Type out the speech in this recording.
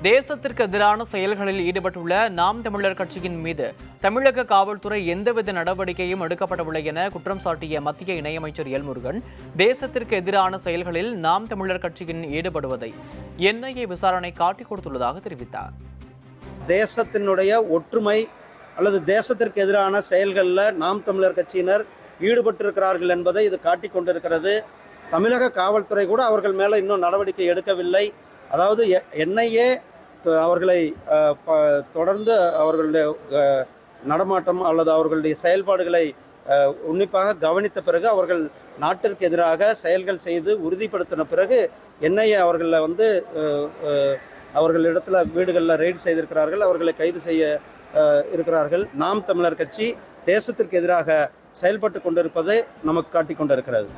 தேசத்திற்கு எதிரான செயல்களில் ஈடுபட்டுள்ள நாம் தமிழர் கட்சியின் மீது தமிழக காவல்துறை எந்தவித நடவடிக்கையும் எடுக்கப்படவில்லை என குற்றம் சாட்டிய மத்திய இணையமைச்சர் எல் முருகன், தேசத்திற்கு எதிரான செயல்களில் நாம் தமிழர் கட்சியின் ஈடுபடுவதை என்ஐஏ விசாரணை காட்டிக் கொடுத்துள்ளதாக தெரிவித்தார். தேசத்தினுடைய ஒற்றுமை அல்லது தேசத்திற்கு எதிரான செயல்களில் நாம் தமிழர் கட்சியினர் ஈடுபட்டிருக்கிறார்கள் என்பதை இது காட்டிக் கொண்டிருக்கிறது. தமிழக காவல்துறை கூட அவர்கள் மேலே இன்னும் நடவடிக்கை எடுக்கவில்லை. அதாவது என்ஐஏ அவர்களை தொடர்ந்து அவர்களுடைய நடமாட்டம் அல்லது அவர்களுடைய செயல்பாடுகளை உன்னிப்பாக கவனித்த பிறகு அவர்கள் நாட்டிற்கு எதிராக செயல்கள் செய்து உறுதிப்படுத்தின பிறகு என்ஐஏ அவர்களை அவர்களிடத்தில் வீடுகளில் ரெய்டு செய்திருக்கிறார்கள். அவர்களை கைது செய்ய இருக்கிறார்கள். நாம் தமிழர் கட்சி தேசத்திற்கு எதிராக செயல்பட்டு கொண்டிருப்பதை நமக்கு காட்டிக் கொண்டிருக்கிறது.